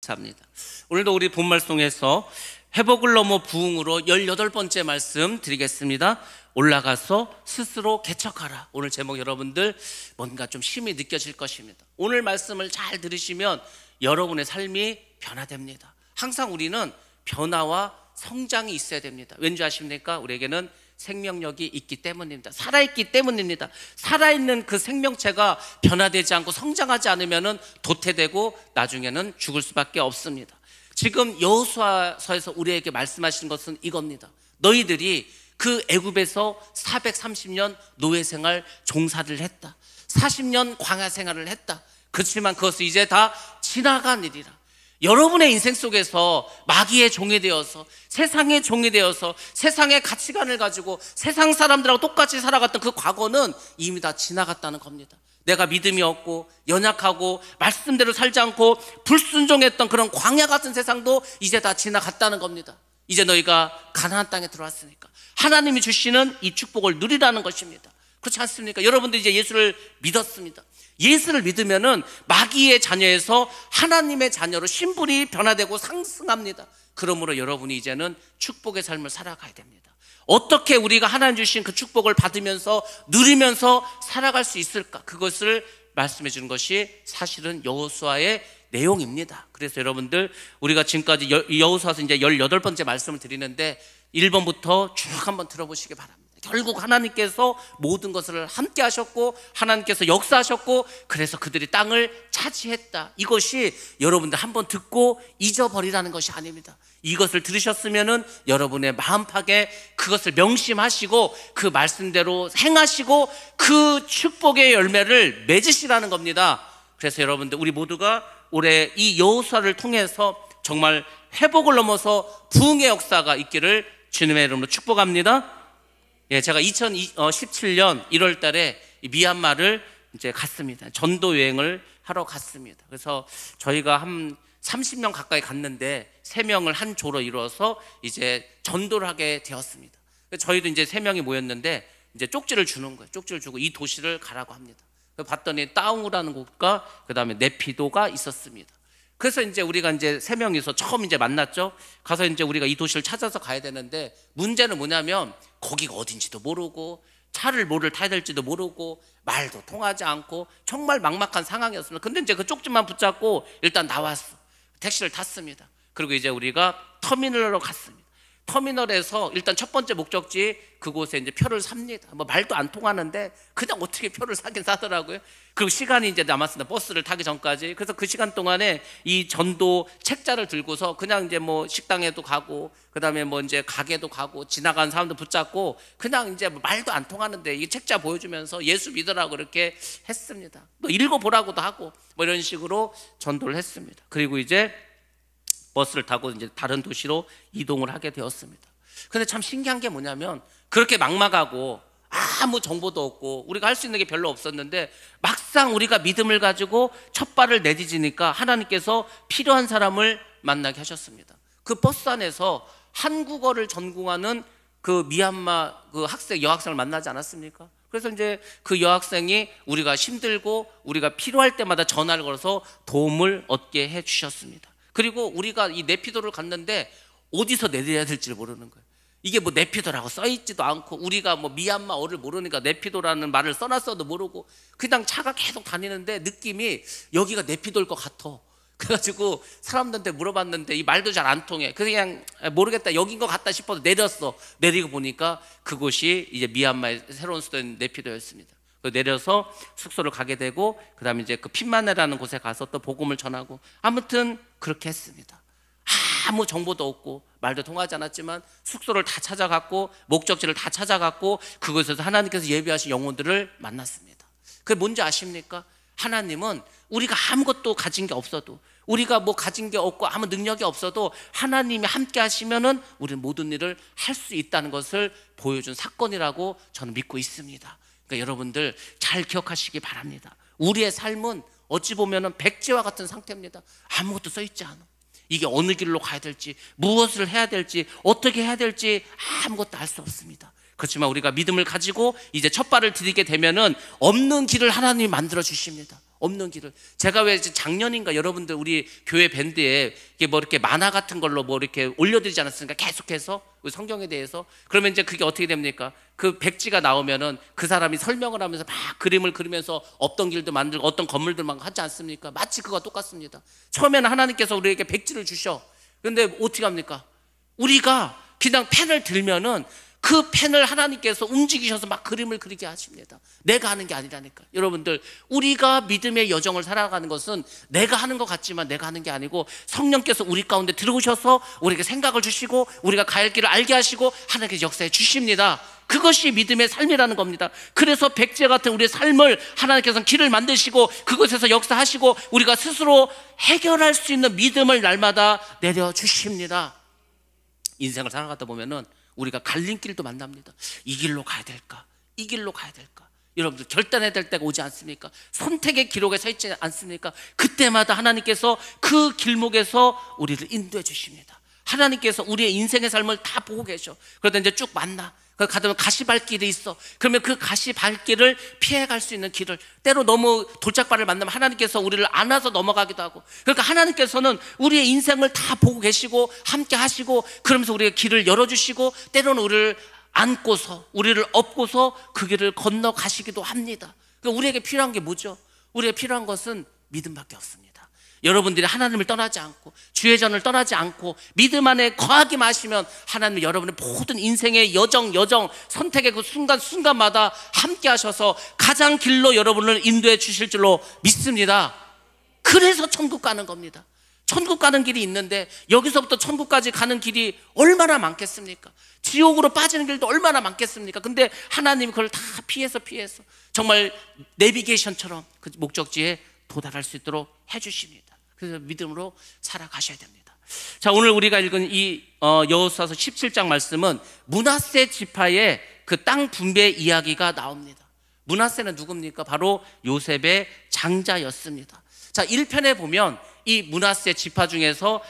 감사합니다. 오늘도 우리 본말송에서 회복을 넘어 부흥으로 18번째 말씀 드리겠습니다. 올라가서 스스로 개척하라. 오늘 제목 여러분들 뭔가 좀 힘이 느껴질 것입니다. 오늘 말씀을 잘 들으시면 여러분의 삶이 변화됩니다. 항상 우리는 변화와 성장이 있어야 됩니다. 왠지 아십니까? 우리에게는 생명력이 있기 때문입니다. 살아있기 때문입니다. 살아있는 그 생명체가 변화되지 않고 성장하지 않으면 도태되고 나중에는 죽을 수밖에 없습니다. 지금 여호수아서에서 우리에게 말씀하시는 것은 이겁니다. 너희들이 그 애굽에서 430년 노예 생활 종사를 했다. 40년 광야 생활을 했다. 그렇지만 그것은 이제 다 지나간 일이라. 여러분의 인생 속에서 마귀의 종이 되어서 세상의 종이 되어서 세상의 가치관을 가지고 세상 사람들하고 똑같이 살아갔던 그 과거는 이미 다 지나갔다는 겁니다. 내가 믿음이 없고 연약하고 말씀대로 살지 않고 불순종했던 그런 광야 같은 세상도 이제 다 지나갔다는 겁니다. 이제 너희가 가나안 땅에 들어왔으니까 하나님이 주시는 이 축복을 누리라는 것입니다. 그렇지 않습니까? 여러분들 이제 예수를 믿었습니다. 예수를 믿으면은 마귀의 자녀에서 하나님의 자녀로 신분이 변화되고 상승합니다. 그러므로 여러분이 이제는 축복의 삶을 살아가야 됩니다. 어떻게 우리가 하나님 주신 그 축복을 받으면서 누리면서 살아갈 수 있을까? 그것을 말씀해 주는 것이 사실은 여호수아의 내용입니다. 그래서 여러분들 우리가 지금까지 여호수아서 이제 18번째 말씀을 드리는데 1번부터 쭉 한번 들어보시기 바랍니다. 결국 하나님께서 모든 것을 함께 하셨고 하나님께서 역사하셨고 그래서 그들이 땅을 차지했다. 이것이 여러분들 한번 듣고 잊어버리라는 것이 아닙니다. 이것을 들으셨으면은 여러분의 마음팍에 그것을 명심하시고 그 말씀대로 행하시고 그 축복의 열매를 맺으시라는 겁니다. 그래서 여러분들 우리 모두가 올해 이 여호수아를 통해서 정말 회복을 넘어서 부흥의 역사가 있기를 주님의 이름으로 축복합니다. 예, 제가 2017년 1월 달에 미얀마를 이제 갔습니다. 전도 여행을 하러 갔습니다. 그래서 저희가 한 30명 가까이 갔는데 3명을 한 조로 이루어서 이제 전도를 하게 되었습니다. 저희도 이제 3명이 모였는데 이제 쪽지를 주는 거예요. 쪽지를 주고 이 도시를 가라고 합니다. 봤더니 따웅우라는 곳과 그 다음에 네피도가 있었습니다. 그래서 이제 우리가 이제 3명이서 처음 이제 만났죠. 가서 이제 우리가 이 도시를 찾아서 가야 되는데 문제는 뭐냐면 거기가 어딘지도 모르고 차를 뭐를 타야 될지도 모르고 말도 통하지 않고 정말 막막한 상황이었습니다. 근데 이제 그 쪽지만 붙잡고 일단 나왔어. 택시를 탔습니다. 그리고 이제 우리가 터미널로 갔습니다. 터미널에서 일단 첫 번째 목적지 그곳에 이제 표를 삽니다. 뭐 말도 안 통하는데 그냥 어떻게 표를 사긴 사더라고요. 그리고 시간이 이제 남았습니다. 버스를 타기 전까지. 그래서 그 시간 동안에 이 전도 책자를 들고서 그냥 이제 뭐 식당에도 가고 그다음에 뭐 이제 가게도 가고 지나가는 사람도 붙잡고 그냥 이제 뭐 말도 안 통하는데 이 책자 보여주면서 예수 믿으라고 그렇게 했습니다. 뭐 읽어보라고도 하고 뭐 이런 식으로 전도를 했습니다. 그리고 이제 버스를 타고 이제 다른 도시로 이동을 하게 되었습니다. 근데 참 신기한 게 뭐냐면 그렇게 막막하고 아무 정보도 없고 우리가 할 수 있는 게 별로 없었는데 막상 우리가 믿음을 가지고 첫 발을 내디지니까 하나님께서 필요한 사람을 만나게 하셨습니다. 그 버스 안에서 한국어를 전공하는 그 미얀마 그 여학생을 만나지 않았습니까? 그래서 이제 그 여학생이 우리가 힘들고 우리가 필요할 때마다 전화를 걸어서 도움을 얻게 해 주셨습니다. 그리고 우리가 이 네피도를 갔는데 어디서 내려야 될지 모르는 거예요. 이게 뭐 네피도라고 써있지도 않고 우리가 뭐 미얀마어를 모르니까 네피도라는 말을 써놨어도 모르고 그냥 차가 계속 다니는데 느낌이 여기가 네피도일 것 같아. 그래가지고 사람들한테 물어봤는데 이 말도 잘 안 통해. 그냥 모르겠다 여긴 것 같다 싶어서 내렸어. 내리고 보니까 그곳이 이제 미얀마의 새로운 수도인 네피도였습니다. 내려서 숙소를 가게 되고 그 다음에 이제 그 핀마네라는 곳에 가서 또 복음을 전하고 아무튼 그렇게 했습니다. 아무 정보도 없고 말도 통하지 않았지만 숙소를 다 찾아갔고 목적지를 다 찾아갔고 그곳에서 하나님께서 예비하신 영혼들을 만났습니다. 그게 뭔지 아십니까? 하나님은 우리가 아무것도 가진 게 없어도 우리가 뭐 가진 게 없고 아무 능력이 없어도 하나님이 함께 하시면은 우리는 모든 일을 할 수 있다는 것을 보여준 사건이라고 저는 믿고 있습니다. 그러니까 여러분들 잘 기억하시기 바랍니다. 우리의 삶은 어찌 보면은 백지와 같은 상태입니다. 아무것도 써있지 않아. 이게 어느 길로 가야 될지 무엇을 해야 될지 어떻게 해야 될지 아무것도 알 수 없습니다. 그렇지만 우리가 믿음을 가지고 이제 첫 발을 디디게 되면은 없는 길을 하나님이 만들어 주십니다. 없는 길을. 제가 왜 작년인가 여러분들 우리 교회 밴드에 이게 뭐 이렇게 만화 같은 걸로 뭐 이렇게 올려드리지 않았습니까? 계속해서 성경에 대해서. 그러면 이제 그게 어떻게 됩니까? 그 백지가 나오면은 그 사람이 설명을 하면서 막 그림을 그리면서 없던 길도 만들고 어떤 건물들 막 하지 않습니까? 마치 그거와 똑같습니다. 처음에는 하나님께서 우리에게 백지를 주셔. 근데 어떻게 합니까? 우리가 그냥 펜을 들면은 그 펜을 하나님께서 움직이셔서 막 그림을 그리게 하십니다. 내가 하는 게 아니라니까. 여러분들, 우리가 믿음의 여정을 살아가는 것은 내가 하는 것 같지만 내가 하는 게 아니고 성령께서 우리 가운데 들어오셔서 우리에게 생각을 주시고 우리가 갈 길을 알게 하시고 하나님께서 역사해 주십니다. 그것이 믿음의 삶이라는 겁니다. 그래서 백제 같은 우리의 삶을 하나님께서는 길을 만드시고 그곳에서 역사하시고 우리가 스스로 해결할 수 있는 믿음을 날마다 내려주십니다. 인생을 살아가다 보면은 우리가 갈림길도 만납니다. 이 길로 가야 될까? 이 길로 가야 될까? 여러분들 결단해야 될 때가 오지 않습니까? 선택의 기록에 서 있지 않습니까? 그때마다 하나님께서 그 길목에서 우리를 인도해 주십니다. 하나님께서 우리의 인생의 삶을 다 보고 계셔. 그러다 이제 쭉 만나. 가다 보면 가시발길이 있어. 그러면 그 가시발길을 피해갈 수 있는 길을, 때로 너무 돌짝발을 만나면 하나님께서 우리를 안아서 넘어가기도 하고, 그러니까 하나님께서는 우리의 인생을 다 보고 계시고 함께 하시고, 그러면서 우리의 길을 열어주시고 때로는 우리를 안고서 우리를 업고서 그 길을 건너가시기도 합니다. 그러니까 우리에게 필요한 게 뭐죠? 우리에게 필요한 것은 믿음밖에 없습니다. 여러분들이 하나님을 떠나지 않고 주의 전을 떠나지 않고 믿음 안에 거하기만 하시면 하나님은 여러분의 모든 인생의 여정 선택의 그 순간마다 함께 하셔서 가장 길로 여러분을 인도해 주실 줄로 믿습니다. 그래서 천국 가는 겁니다. 천국 가는 길이 있는데 여기서부터 천국까지 가는 길이 얼마나 많겠습니까? 지옥으로 빠지는 길도 얼마나 많겠습니까? 근데 하나님이 그걸 다 피해서 정말 내비게이션처럼 그 목적지에 도달할 수 있도록 해주십니다. 그래서 믿음으로 살아가셔야 됩니다. 자, 오늘 우리가 읽은 이 여호수아서 17장 말씀은 므낫세 지파의 그 땅 분배 이야기가 나옵니다. 므낫세는 누굽니까? 바로 요셉의 장자였습니다. 자, 1편에 보면 이 므낫세 지파 중에서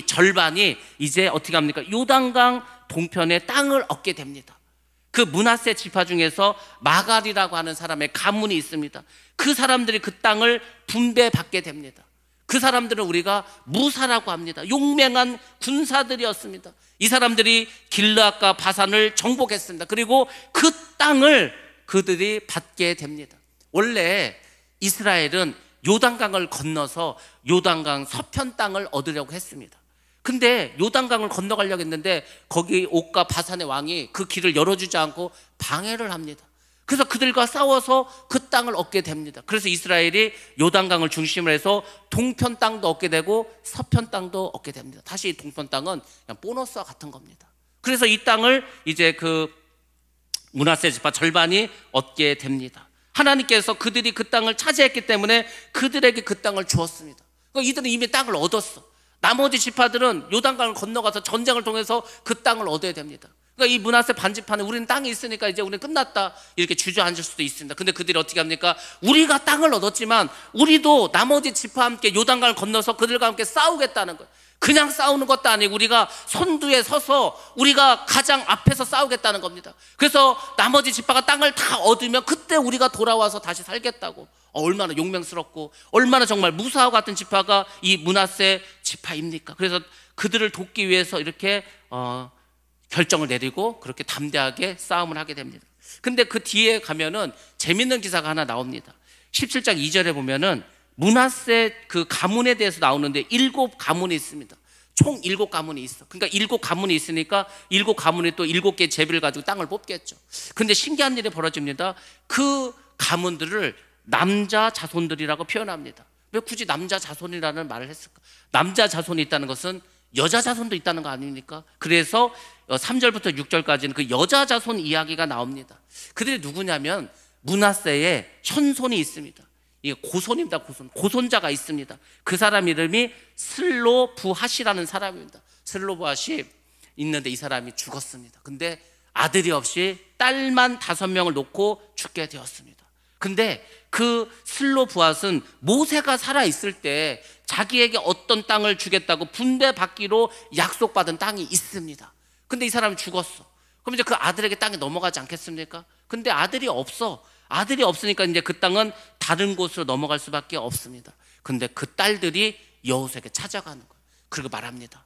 절반이 이제 어떻게 합니까? 요단강 동편의 땅을 얻게 됩니다. 그 므낫세 지파 중에서 마갈이라고 하는 사람의 가문이 있습니다. 그 사람들이 그 땅을 분배받게 됩니다. 그 사람들은 우리가 무사라고 합니다. 용맹한 군사들이었습니다. 이 사람들이 길르앗과 바산을 정복했습니다. 그리고 그 땅을 그들이 받게 됩니다. 원래 이스라엘은 요단강을 건너서 요단강 서편 땅을 얻으려고 했습니다. 근데 요단강을 건너가려고 했는데 거기 옥과 바산의 왕이 그 길을 열어주지 않고 방해를 합니다. 그래서 그들과 싸워서 그 땅을 얻게 됩니다. 그래서 이스라엘이 요단강을 중심으로 해서 동편 땅도 얻게 되고 서편 땅도 얻게 됩니다. 다시 이 동편 땅은 그냥 보너스와 같은 겁니다. 그래서 이 땅을 이제 그 므낫세 지파 절반이 얻게 됩니다. 하나님께서 그들이 그 땅을 차지했기 때문에 그들에게 그 땅을 주었습니다. 그러니까 이들은 이미 땅을 얻었어. 나머지 지파들은 요단강을 건너가서 전쟁을 통해서 그 땅을 얻어야 됩니다. 그러니까 이 므낫세 반지파는 우리는 땅이 있으니까 이제 우리는 끝났다 이렇게 주저앉을 수도 있습니다. 근데 그들이 어떻게 합니까? 우리가 땅을 얻었지만 우리도 나머지 지파와 함께 요단강을 건너서 그들과 함께 싸우겠다는 거예요. 그냥 싸우는 것도 아니고 우리가 선두에 서서 우리가 가장 앞에서 싸우겠다는 겁니다. 그래서 나머지 지파가 땅을 다 얻으면 그때 우리가 돌아와서 다시 살겠다고. 얼마나 용맹스럽고 얼마나 정말 무사와 같은 지파가 이 므낫세 지파입니까? 그래서 그들을 돕기 위해서 이렇게 결정을 내리고 그렇게 담대하게 싸움을 하게 됩니다. 근데 그 뒤에 가면은 재밌는 기사가 하나 나옵니다. 17장 2절에 보면은 므낫세 그 가문에 대해서 나오는데 7가문이 있습니다. 총 7가문이 있어. 그러니까 7가문이 있으니까 7가문이 또 7개의 제비를 가지고 땅을 뽑겠죠. 근데 신기한 일이 벌어집니다. 그 가문들을 남자 자손들이라고 표현합니다. 왜 굳이 남자 자손이라는 말을 했을까? 남자 자손이 있다는 것은 여자 자손도 있다는 거 아닙니까? 그래서 3절부터 6절까지는 그 여자 자손 이야기가 나옵니다. 그들이 누구냐면 므낫세의 현손이 있습니다. 이게 고손입니다. 고손자가 있습니다. 그 사람 이름이 슬로부핫이라는 사람입니다. 슬로부핫이 있는데 이 사람이 죽었습니다. 근데 아들이 없이 딸만 5명을 놓고 죽게 되었습니다. 근데 그 슬로부핫은 모세가 살아있을 때 자기에게 어떤 땅을 주겠다고 분배받기로 약속받은 땅이 있습니다. 근데 이 사람이 죽었어. 그럼 이제 그 아들에게 땅이 넘어가지 않겠습니까? 근데 아들이 없어. 아들이 없으니까 이제 그 땅은 다른 곳으로 넘어갈 수밖에 없습니다. 근데 그 딸들이 여호수아에게 찾아가는 거예요. 그리고 말합니다.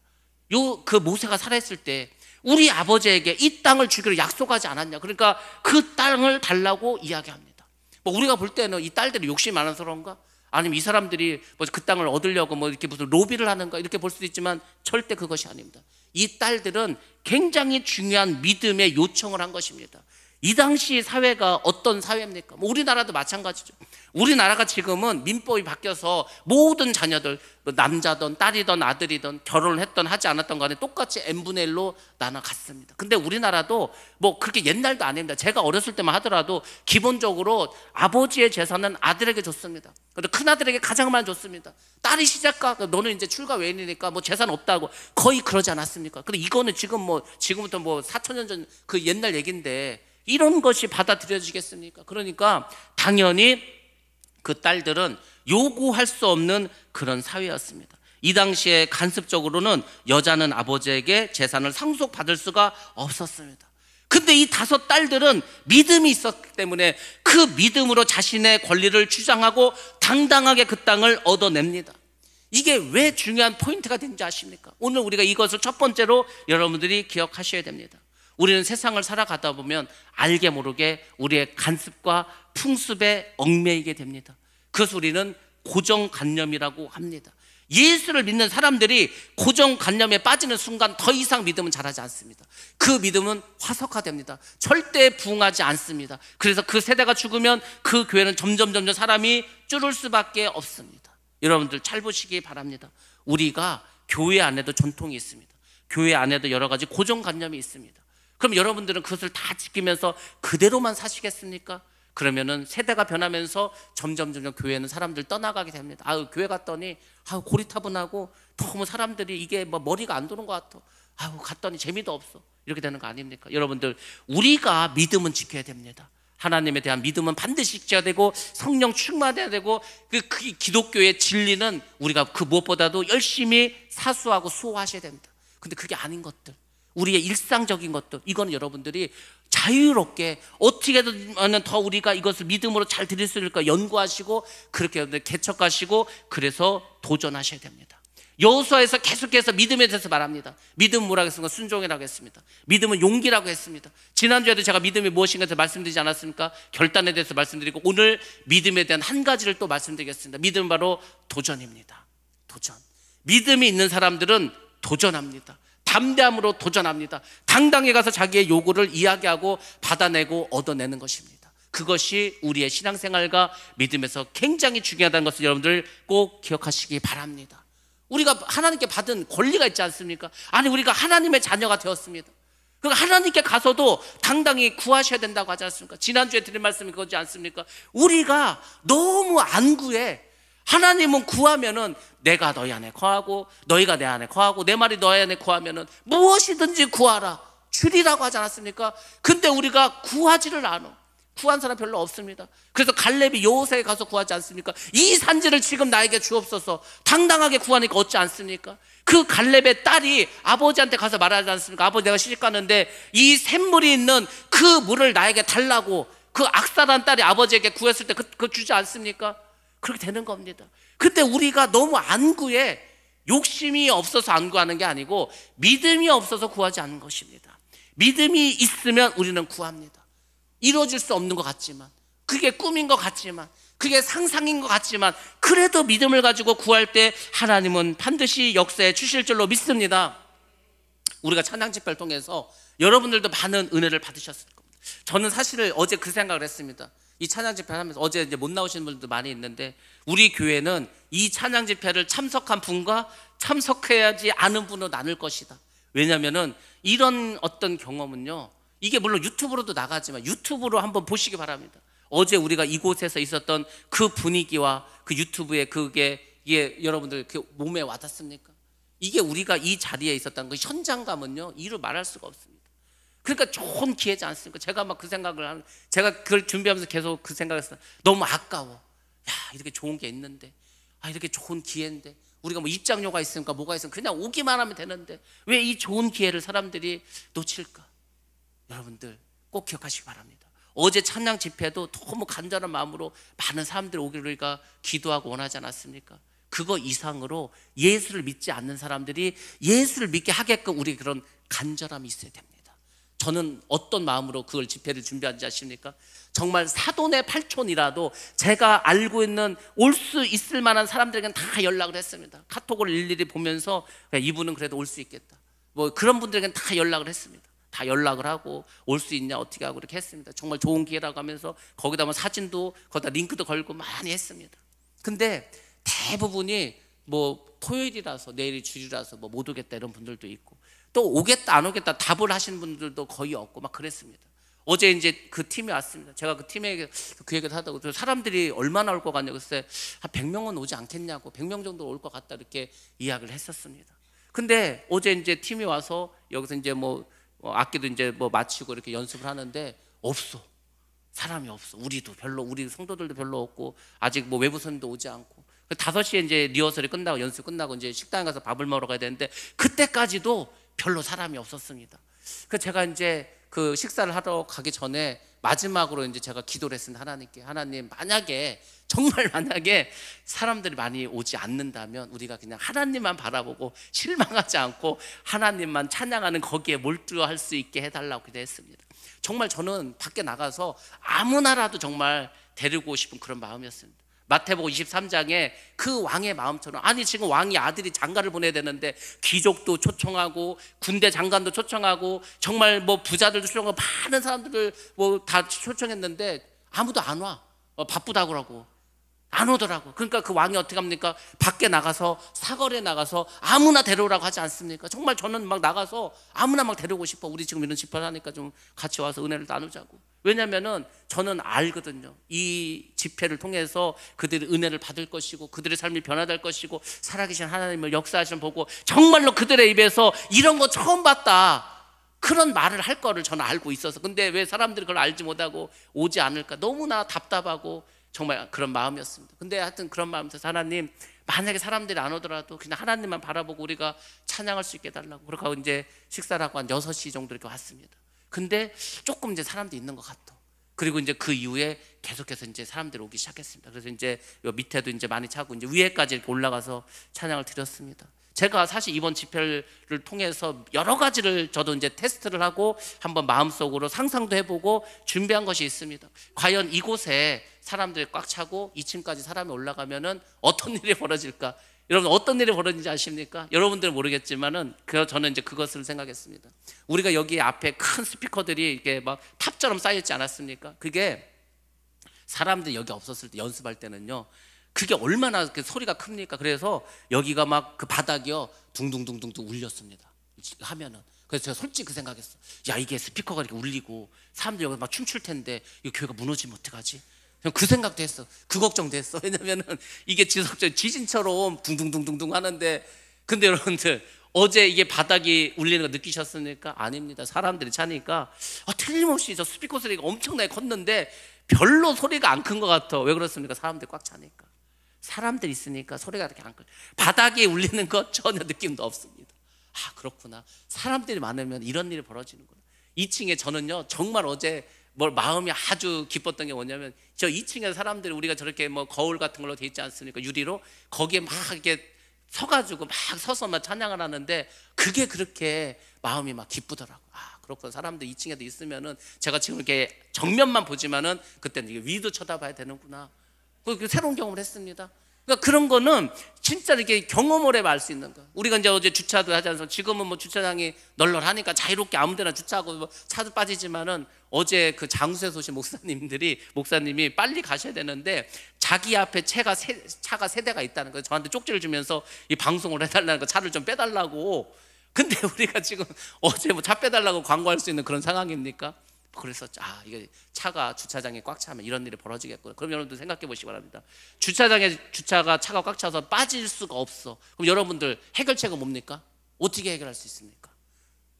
그 모세가 살아있을 때 우리 아버지에게 이 땅을 주기로 약속하지 않았냐. 그러니까 그 땅을 달라고 이야기합니다. 뭐 우리가 볼 때는 이 딸들이 욕심이 많아서 그런가? 아니면 이 사람들이 뭐 그 땅을 얻으려고 뭐 이렇게 무슨 로비를 하는가? 이렇게 볼 수도 있지만 절대 그것이 아닙니다. 이 딸들은 굉장히 중요한 믿음의 요청을 한 것입니다. 이 당시 사회가 어떤 사회입니까? 뭐 우리나라도 마찬가지죠. 우리나라가 지금은 민법이 바뀌어서 모든 자녀들, 뭐 남자든 딸이든 아들이든 결혼을 했던 하지 않았던 간에 똑같이 n분의 1로 나눠갔습니다. 근데 우리나라도 뭐 그렇게 옛날도 아닙니다. 제가 어렸을 때만 하더라도 기본적으로 아버지의 재산은 아들에게 줬습니다. 그런데 큰아들에게 가장 많이 줬습니다. 딸이 시작가, 너는 이제 출가 외인이니까 뭐 재산 없다고 거의 그러지 않았습니까? 근데 이거는 지금부터 뭐 4,000년 전 그 옛날 얘기인데 이런 것이 받아들여지겠습니까? 그러니까 당연히 그 딸들은 요구할 수 없는 그런 사회였습니다. 이 당시에 간섭적으로는 여자는 아버지에게 재산을 상속받을 수가 없었습니다. 근데 이 5 딸들은 믿음이 있었기 때문에 그 믿음으로 자신의 권리를 주장하고 당당하게 그 땅을 얻어냅니다. 이게 왜 중요한 포인트가 되는지 아십니까? 오늘 우리가 이것을 첫 번째로 여러분들이 기억하셔야 됩니다. 우리는 세상을 살아가다 보면 알게 모르게 우리의 간습과 풍습에 얽매이게 됩니다. 그것을 우리는 고정관념이라고 합니다. 예수를 믿는 사람들이 고정관념에 빠지는 순간 더 이상 믿음은 자라지 않습니다. 그 믿음은 화석화됩니다. 절대 부흥하지 않습니다. 그래서 그 세대가 죽으면 그 교회는 점점 사람이 줄을 수밖에 없습니다. 여러분들 잘 보시기 바랍니다. 우리가 교회 안에도 전통이 있습니다. 교회 안에도 여러 가지 고정관념이 있습니다. 그럼 여러분들은 그것을 다 지키면서 그대로만 사시겠습니까? 그러면은 세대가 변하면서 점점 교회는 사람들 떠나가게 됩니다. 교회 갔더니 고리타분하고 너무 사람들이 이게 뭐 머리가 안 도는 것 같아. 갔더니 재미도 없어. 이렇게 되는 거 아닙니까? 여러분들 우리가 믿음은 지켜야 됩니다. 하나님에 대한 믿음은 반드시 지켜야 되고 성령 충만해야 되고 그 기독교의 진리는 우리가 그 무엇보다도 열심히 사수하고 수호하셔야 됩니다. 근데 그게 아닌 것들, 우리의 일상적인 것들, 이거는 여러분들이 자유롭게 어떻게든 더 우리가 이것을 믿음으로 잘 드릴 수 있을까 연구하시고 그렇게 개척하시고 그래서 도전하셔야 됩니다. 여호수아에서 계속해서 믿음에 대해서 말합니다. 믿음은 뭐라고 했습니까? 순종이라고 했습니다. 믿음은 용기라고 했습니다. 지난주에도 제가 믿음이 무엇인가에 대해서 말씀드리지 않았습니까? 결단에 대해서 말씀드리고 오늘 믿음에 대한 한 가지를 또 말씀드리겠습니다. 믿음은 바로 도전입니다. 도전. 믿음이 있는 사람들은 도전합니다. 담대함으로 도전합니다. 당당히 가서 자기의 요구를 이야기하고 받아내고 얻어내는 것입니다. 그것이 우리의 신앙생활과 믿음에서 굉장히 중요하다는 것을 여러분들 꼭 기억하시기 바랍니다. 우리가 하나님께 받은 권리가 있지 않습니까? 아니 우리가 하나님의 자녀가 되었습니다. 그러니까 하나님께 가서도 당당히 구하셔야 된다고 하지 않습니까? 지난주에 드린 말씀이 그거지 않습니까? 우리가 너무 안 구해. 하나님은 구하면은 내가 너희 안에 거하고 너희가 내 안에 거하고 내 말이 너희 안에 거하면은 무엇이든지 구하라 주리라고 하지 않았습니까? 근데 우리가 구하지를 않아. 구한 사람 별로 없습니다. 그래서 갈렙이 여호수아에 가서 구하지 않습니까? 이 산지를 지금 나에게 주옵소서. 당당하게 구하니까 얻지 않습니까? 그 갈렙의 딸이 아버지한테 가서 말하지 않습니까? 아버지 내가 시집 가는데 이 샘물이 있는 그 물을 나에게 달라고 그 악사란 딸이 아버지에게 구했을 때 그거 주지 않습니까? 그렇게 되는 겁니다. 근데 우리가 너무 안 구해. 욕심이 없어서 안 구하는 게 아니고 믿음이 없어서 구하지 않는 것입니다. 믿음이 있으면 우리는 구합니다. 이루어질 수 없는 것 같지만, 그게 꿈인 것 같지만, 그게 상상인 것 같지만, 그래도 믿음을 가지고 구할 때 하나님은 반드시 역사해 주실 줄로 믿습니다. 우리가 찬양 집회를 통해서 여러분들도 많은 은혜를 받으셨을 겁니다. 저는 사실 어제 그 생각을 했습니다. 이 찬양 집회를 하면서 어제 이제 못 나오시는 분들도 많이 있는데 우리 교회는 이 찬양 집회를 참석한 분과 참석해야지 않은 분으로 나눌 것이다. 왜냐하면은 이런 어떤 경험은요, 이게 물론 유튜브로도 나가지만 유튜브로 한번 보시기 바랍니다. 어제 우리가 이곳에서 있었던 그 분위기와 그 유튜브에 이게 여러분들 그 몸에 와닿습니까? 이게 우리가 이 자리에 있었다는 그 현장감은요, 이루 말할 수가 없습니다. 그러니까 좋은 기회지 않습니까? 제가 막 그 생각을 제가 그걸 준비하면서 계속 그 생각을 했어요. 너무 아까워. 야, 이렇게 좋은 게 있는데, 이렇게 좋은 기회인데, 우리가 뭐 입장료가 있으니까 뭐가 있으면 그냥 오기만 하면 되는데 왜 이 좋은 기회를 사람들이 놓칠까? 여러분들 꼭 기억하시기 바랍니다. 어제 찬양 집회도 너무 간절한 마음으로 많은 사람들이 오기를 우리가 기도하고 원하지 않았습니까? 그거 이상으로 예수를 믿지 않는 사람들이 예수를 믿게 하게끔 우리 그런 간절함이 있어야 됩니다. 저는 어떤 마음으로 그걸 집회를 준비한지 아십니까? 정말 사돈의 팔촌이라도 제가 알고 있는 올 수 있을 만한 사람들에게는 다 연락을 했습니다. 카톡을 일일이 보면서 이분은 그래도 올 수 있겠다, 뭐 그런 분들에게는 다 연락을 했습니다. 다 연락을 하고 올 수 있냐 어떻게 하고 이렇게 했습니다. 정말 좋은 기회라고 하면서 거기다 뭐 사진도 거기다 링크도 걸고 많이 했습니다. 근데 대부분이 뭐 토요일이라서 내일이 주일이라서 뭐 못 오겠다 이런 분들도 있고, 또 오겠다 안 오겠다 답을 하시는 분들도 거의 없고 막 그랬습니다. 어제 이제 그 팀이 왔습니다. 제가 그 팀에게 그 얘기를 하다고, 사람들이 얼마나 올 것 같냐고, 글쎄 한 100명은 오지 않겠냐고, 100명 정도 올 것 같다 이렇게 이야기를 했었습니다. 근데 어제 이제 팀이 와서 여기서 이제 뭐 악기도 이제 뭐 마치고 이렇게 연습을 하는데 없어, 사람이 없어. 우리도 별로, 우리 성도들도 별로 없고 아직 뭐 외부 손님도 오지 않고, 5시에 이제 리허설이 끝나고 연습 끝나고 이제 식당에 가서 밥을 먹으러 가야 되는데 그때까지도 별로 사람이 없었습니다. 그래서 제가 이제 그 식사를 하러 가기 전에 마지막으로 이제 제가 기도를 했습니다. 하나님께, 하나님 만약에 정말 만약에 사람들이 많이 오지 않는다면 우리가 그냥 하나님만 바라보고 실망하지 않고 하나님만 찬양하는 거기에 몰두할 수 있게 해달라고 기도했습니다. 정말 저는 밖에 나가서 아무나라도 정말 데리고 싶은 그런 마음이었습니다. 마태복음 23장에 그 왕의 마음처럼, 아니 지금 왕이 아들이 장가를 보내야 되는데 귀족도 초청하고 군대 장관도 초청하고 정말 뭐 부자들도 초청하고 많은 사람들을 뭐 다 초청했는데 아무도 안 와. 바쁘다고 하고 안 오더라고. 그러니까 그 왕이 어떻게 합니까? 밖에 나가서 사거리에 나가서 아무나 데려오라고 하지 않습니까? 정말 저는 막 나가서 아무나 막 데려오고 싶어. 우리 지금 이런 집회를 하니까 좀 같이 와서 은혜를 나누자고. 왜냐면은 저는 알거든요. 이 집회를 통해서 그들이 은혜를 받을 것이고 그들의 삶이 변화될 것이고 살아계신 하나님을 역사하시는 보고 정말로 그들의 입에서 이런 거 처음 봤다, 그런 말을 할 거를 저는 알고 있어서, 근데 왜 사람들이 그걸 알지 못하고 오지 않을까 너무나 답답하고 정말 그런 마음이었습니다. 근데 하여튼 그런 마음에서 하나님, 만약에 사람들이 안 오더라도 그냥 하나님만 바라보고 우리가 찬양할 수 있게 해달라고. 그러고 이제 식사를 하고 한 6시 정도 이렇게 왔습니다. 근데 조금 이제 사람들이 있는 것 같아. 그리고 이제 그 이후에 계속해서 이제 사람들이 오기 시작했습니다. 그래서 이제 요 밑에도 이제 많이 차고 이제 위에까지 이렇게 올라가서 찬양을 드렸습니다. 제가 사실 이번 집회를 통해서 여러 가지를 저도 이제 테스트를 하고 한번 마음속으로 상상도 해보고 준비한 것이 있습니다. 과연 이곳에 사람들이 꽉 차고 2층까지 사람이 올라가면은 어떤 일이 벌어질까? 여러분 어떤 일이 벌어지는지 아십니까? 여러분들은 모르겠지만은 저는 이제 그것을 생각했습니다. 우리가 여기 앞에 큰 스피커들이 이렇게 막 탑처럼 쌓여있지 않았습니까? 그게 사람들이 여기 없었을 때 연습할 때는요, 그게 얼마나 소리가 큽니까? 그래서 여기가 막 그 바닥이요 둥둥둥둥둥 울렸습니다. 하면은. 그래서 제가 솔직히 그 생각했어. 야, 이게 스피커가 이렇게 울리고 사람들이 여기 막 춤출 텐데 이 교회가 무너지면 어떡하지? 그 생각도 했어. 그 걱정도 했어. 왜냐면은 이게 지속적인 지진처럼 둥둥둥둥둥 하는데, 근데 여러분들 어제 이게 바닥이 울리는 거 느끼셨습니까? 아닙니다. 사람들이 차니까 틀림없이 저 스피커 소리가 엄청나게 컸는데 별로 소리가 안 큰 것 같아. 왜 그렇습니까? 사람들이 꽉 차니까. 사람들이 있으니까 소리가 이렇게 안 커. 바닥에 울리는 거 전혀 느낌도 없습니다. 아, 그렇구나. 사람들이 많으면 이런 일이 벌어지는구나. 2층에 저는요 정말 어제 마음이 아주 기뻤던 게 뭐냐면, 저 2층에 사람들이 우리가 저렇게 뭐 거울 같은 걸로 돼 있지 않습니까? 유리로. 거기에 막 이렇게 서가지고 막 서서 막 찬양을 하는데 그게 그렇게 마음이 막 기쁘더라고. 아, 그렇구나. 사람들 2층에도 있으면은 제가 지금 이렇게 정면만 보지만은 그때는 이게 위도 쳐다봐야 되는구나. 그 새로운 경험을 했습니다. 그러니까 그런 거는 진짜 이렇게 경험을 해볼 수 있는 거. 우리가 이제 어제 주차도 하지 않아서 지금은 뭐 주차장이 널널하니까 자유롭게 아무데나 주차하고 뭐 차도 빠지지만은 어제 그 장수에서 오신 목사님이 빨리 가셔야 되는데 자기 앞에 차가 3대가 있다는 거예요. 저한테 쪽지를 주면서 이 방송을 해달라는 거, 차를 좀 빼달라고. 근데 우리가 지금 어제 뭐 차 빼달라고 광고할 수 있는 그런 상황입니까? 그래서 이게 차가 주차장에 꽉 차면 이런 일이 벌어지겠구나. 그럼 여러분들 생각해 보시기 바랍니다. 주차장에 차가 꽉 차서 빠질 수가 없어. 그럼 여러분들 해결책은 뭡니까? 어떻게 해결할 수 있습니까?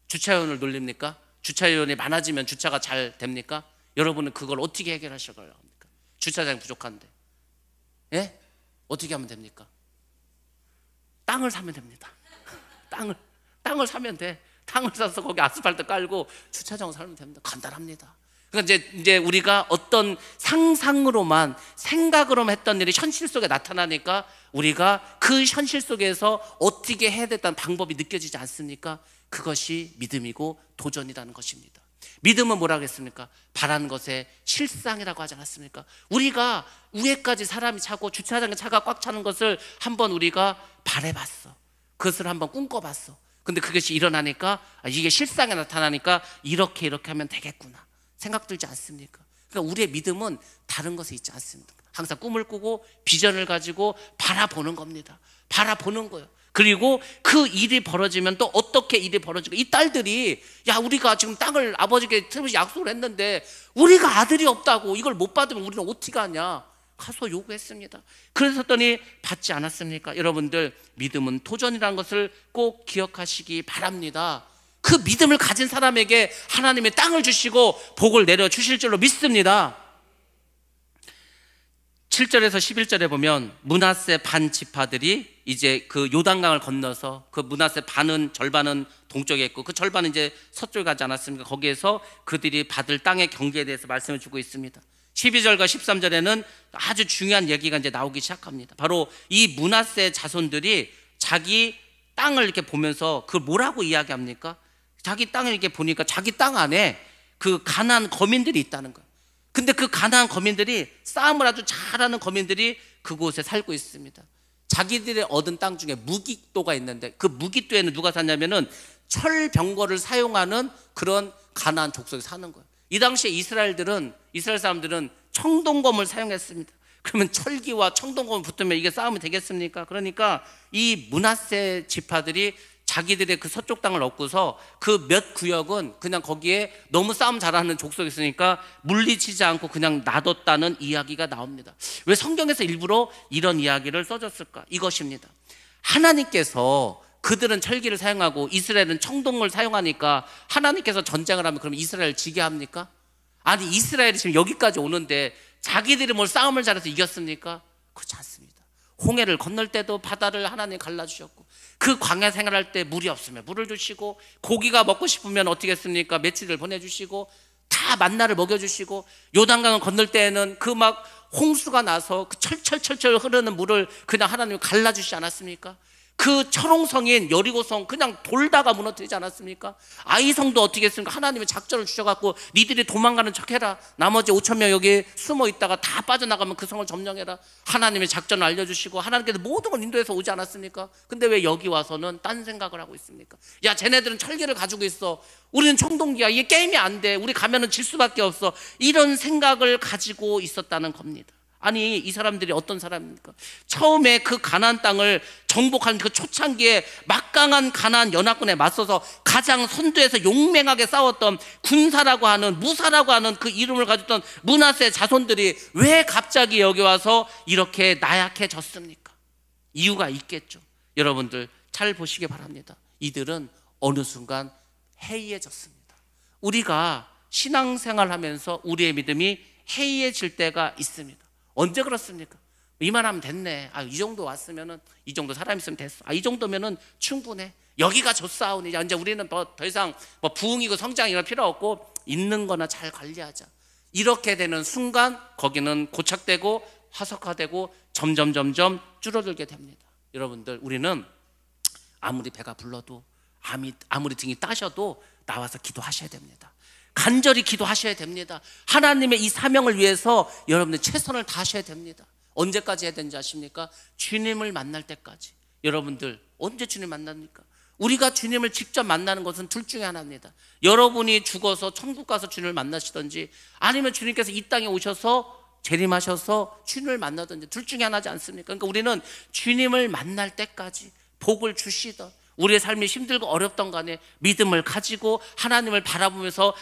주차요원을 놀립니까? 주차요원이 많아지면 주차가 잘 됩니까? 여러분은 그걸 어떻게 해결하실 거예요? 주차장이 부족한데, 예? 어떻게 하면 됩니까? 땅을 사면 됩니다. 땅을 사면 돼. 땅을 사서 거기 아스팔트 깔고 주차장을 살면 됩니다. 간단합니다. 그러니까 이제 우리가 어떤 상상으로만 생각으로만 했던 일이 현실 속에 나타나니까 우리가 그 현실 속에서 어떻게 해야 됐다는 방법이 느껴지지 않습니까? 그것이 믿음이고 도전이라는 것입니다. 믿음은 뭐라고 했습니까? 바라는 것의 실상이라고 하지 않았습니까? 우리가 위에까지 사람이 차고 주차장에 차가 꽉 차는 것을 한번 우리가 바라봤어. 그것을 한번 꿈꿔봤어. 근데 그것이 일어나니까 이게 실상에 나타나니까 이렇게 하면 되겠구나 생각 들지 않습니까? 그러니까 우리의 믿음은 다른 것에 있지 않습니다. 항상 꿈을 꾸고 비전을 가지고 바라보는 겁니다. 바라보는 거예요. 그리고 그 일이 벌어지면 또 어떻게 일이 벌어지고, 이 딸들이 야 우리가 지금 땅을 아버지께 약속을 했는데 우리가 아들이 없다고, 이걸 못 받으면 우리는 어떻게 하냐 가서 요구했습니다. 그랬더니 받지 않았습니까? 여러분들, 믿음은 도전이라는 것을 꼭 기억하시기 바랍니다. 그 믿음을 가진 사람에게 하나님의 땅을 주시고 복을 내려주실 줄로 믿습니다. 7절에서 11절에 보면 므낫세 반 지파들이 이제 그 요단강을 건너서, 그 므낫세 반은 절반은 동쪽에 있고 그 절반은 이제 서쪽에 가지 않았습니까? 거기에서 그들이 받을 땅의 경계에 대해서 말씀을 주고 있습니다. 12절과 13절에는 아주 중요한 얘기가 이제 나오기 시작합니다. 바로 이 므낫세 자손들이 자기 땅을 이렇게 보면서 그걸 뭐라고 이야기합니까? 자기 땅을 이렇게 보니까 자기 땅 안에 그 가나안 거민들이 있다는 거예요. 근데 그 가나안 거민들이, 싸움을 아주 잘하는 거민들이 그곳에 살고 있습니다. 자기들의 얻은 땅 중에 무기토가 있는데 그 무기토에는 누가 사냐면은 철병거를 사용하는 그런 가나안 족속이 사는 거예요. 이 당시에 이스라엘 사람들은 청동검을 사용했습니다. 그러면 철기와 청동검을 붙으면 이게 싸움이 되겠습니까? 그러니까 이 므낫세 지파들이 자기들의 그 서쪽 땅을 얻고서 그 몇 구역은 그냥 거기에 너무 싸움 잘하는 족속이 있으니까 물리치지 않고 그냥 놔뒀다는 이야기가 나옵니다. 왜 성경에서 일부러 이런 이야기를 써줬을까? 이것입니다. 하나님께서, 그들은 철기를 사용하고 이스라엘은 청동을 사용하니까 하나님께서 전쟁을 하면 그럼 이스라엘을 지게 합니까? 아니, 이스라엘이 지금 여기까지 오는데 자기들이 뭘 싸움을 잘해서 이겼습니까? 그렇지 않습니다. 홍해를 건널 때도 바다를 하나님 갈라주셨고, 그 광야 생활할 때 물이 없으면 물을 주시고, 고기가 먹고 싶으면 어떻게 했습니까? 메추리를 보내주시고, 다 만나를 먹여주시고, 요단강을 건널 때에는 그 막 홍수가 나서 그 철철철철 흐르는 물을 그냥 하나님이 갈라주시지 않았습니까? 그 철옹성인 여리고성 그냥 돌다가 무너뜨리지 않았습니까? 아이성도 어떻게 했습니까? 하나님의 작전을 주셔갖고 니들이 도망가는 척해라, 나머지 5천 명 여기 숨어 있다가 다 빠져나가면 그 성을 점령해라, 하나님의 작전을 알려주시고 하나님께서 모든 걸 인도해서 오지 않았습니까? 근데 왜 여기 와서는 딴 생각을 하고 있습니까? 야, 쟤네들은 철기를 가지고 있어, 우리는 청동기야, 이게 게임이 안 돼, 우리 가면은 질 수밖에 없어, 이런 생각을 가지고 있었다는 겁니다. 아니, 이 사람들이 어떤 사람입니까? 처음에 그 가나안 땅을 정복한 그 초창기에 막강한 가나안 연합군에 맞서서 가장 선두에서 용맹하게 싸웠던 군사라고 하는, 무사라고 하는 그 이름을 가졌던 므낫세 자손들이 왜 갑자기 여기 와서 이렇게 나약해졌습니까? 이유가 있겠죠. 여러분들 잘 보시기 바랍니다. 이들은 어느 순간 해이해졌습니다. 우리가 신앙생활 하면서 우리의 믿음이 해이해질 때가 있습니다. 언제 그렇습니까? 이만하면 됐네. 이 정도 왔으면은, 이 정도 사람 있으면 됐어. 이 정도면은 충분해. 여기가 좋사오니 이제 우리는 더 이상 뭐 부흥이고 성장 이런 필요 없고 있는 거나 잘 관리하자. 이렇게 되는 순간 거기는 고착되고 화석화되고 점점 줄어들게 됩니다. 여러분들, 우리는 아무리 배가 불러도 아무리 등이 따셔도 나와서 기도하셔야 됩니다. 간절히 기도하셔야 됩니다. 하나님의 이 사명을 위해서 여러분들 최선을 다하셔야 됩니다. 언제까지 해야 되는지 아십니까? 주님을 만날 때까지. 여러분들 언제 주님 만납니까? 우리가 주님을 직접 만나는 것은 둘 중에 하나입니다. 여러분이 죽어서 천국 가서 주님을 만나시든지, 아니면 주님께서 이 땅에 오셔서 재림하셔서 주님을 만나든지, 둘 중에 하나지 않습니까? 그러니까 우리는 주님을 만날 때까지 복을 주시던, 우리의 삶이 힘들고 어렵던 간에 믿음을 가지고 하나님을 바라보면서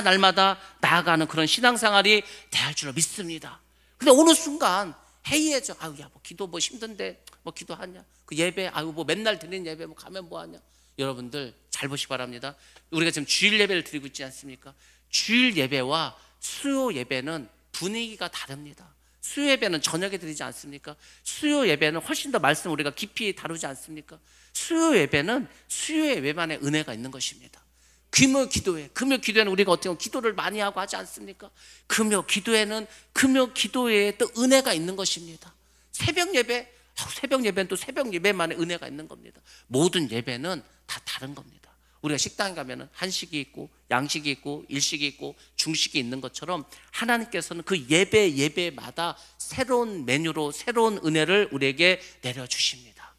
날마다 나아가는 그런 신앙생활이 돼야 할 줄로 믿습니다. 근데 어느 순간 해이해져. 기도 힘든데 기도하냐? 그 예배, 맨날 드리는 예배 가면 뭐하냐? 여러분들 잘 보시기 바랍니다. 우리가 지금 주일 예배를 드리고 있지 않습니까? 주일 예배와 수요 예배는 분위기가 다릅니다. 수요 예배는 저녁에 드리지 않습니까? 수요 예배는 훨씬 더 말씀 우리가 깊이 다루지 않습니까? 수요 예배는 수요 예배만의 은혜가 있는 것입니다. 금요 기도회, 금요 기도회는 우리가 어떻게 보면 기도를 많이 하고 하지 않습니까? 금요 기도회는 금요 기도회에 또 은혜가 있는 것입니다. 새벽 예배, 새벽 예배는 또 새벽 예배만의 은혜가 있는 겁니다. 모든 예배는 다 다른 겁니다. 우리가 식당에 가면은 한식이 있고 양식이 있고 일식이 있고 중식이 있는 것처럼 하나님께서는 그 예배마다 새로운 메뉴로 새로운 은혜를 우리에게 내려주십니다.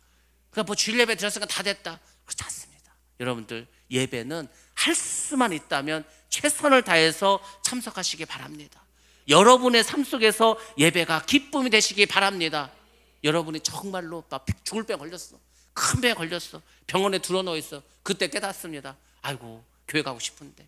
그러니까 뭐 주일 예배 드렸으니까 다 됐다, 그렇지 않습니다. 여러분들, 예배는 할 수만 있다면 최선을 다해서 참석하시기 바랍니다. 여러분의 삶 속에서 예배가 기쁨이 되시기 바랍니다. 여러분이 정말로 막 죽을 병 걸렸어, 큰 병에 걸렸어, 병원에 들어누워 있어. 그때 깨닫습니다. 아이고, 교회 가고 싶은데,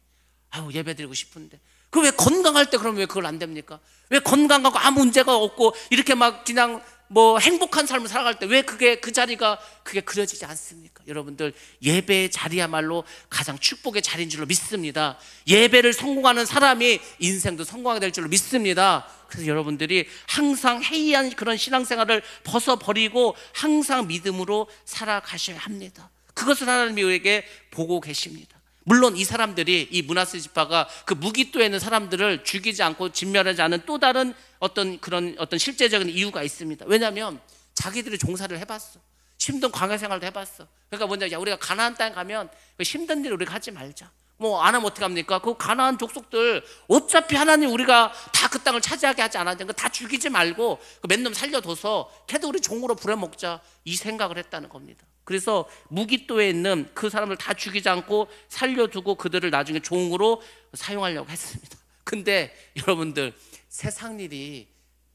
아이고, 예배 드리고 싶은데. 그 왜 건강할 때 그러면 왜 그걸 안 됩니까? 왜 건강하고 아무 문제가 없고 이렇게 막 그냥 뭐 행복한 삶을 살아갈 때 왜 그게 그 자리가 그게 그려지지 않습니까? 여러분들, 예배의 자리야말로 가장 축복의 자리인 줄로 믿습니다. 예배를 성공하는 사람이 인생도 성공하게 될 줄로 믿습니다. 그래서 여러분들이 항상 해이한 그런 신앙생활을 벗어버리고 항상 믿음으로 살아가셔야 합니다. 그것을 하나님이 우리에게 보고 계십니다. 물론 이 사람들이, 이 므낫세 지파가 그 무기토에 있는 사람들을 죽이지 않고 진멸하지 않은 또 다른 어떤 그런 어떤 실제적인 이유가 있습니다. 왜냐하면 자기들이 종사를 해봤어. 힘든 광야 생활도 해봤어. 그러니까 뭐냐, 야, 우리가 가나안 땅에 가면 힘든 일을 우리가 하지 말자. 뭐 안 하면 어떻게 합니까? 그 가나안 족속들 어차피 하나님 우리가 다 그 땅을 차지하게 하지 않았냐, 다 죽이지 말고 그 맨 놈 살려둬서 걔도 우리 종으로 부려먹자, 이 생각을 했다는 겁니다. 그래서 무기토에 있는 그 사람을 다 죽이지 않고 살려두고 그들을 나중에 종으로 사용하려고 했습니다. 근데 여러분들, 세상 일이